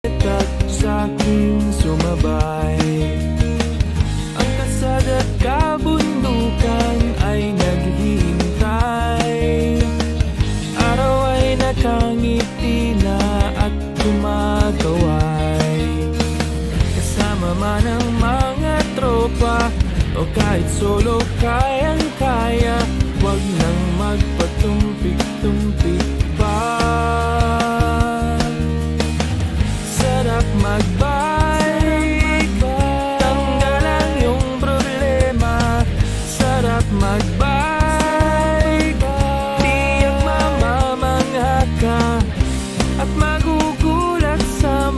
at sa'king sumabay. Ang kasada't kabundukan ay naghihintay. Araw ay nakangiti na at kumakaway. Kasama man ang mga tropa o kahit solo kayang-kaya, wag nang magpatumpik-tumpik pa. Sarap magbike, tanggalan yung problema. Sarap magbike, tiyak mamamangha ka at magugulat sa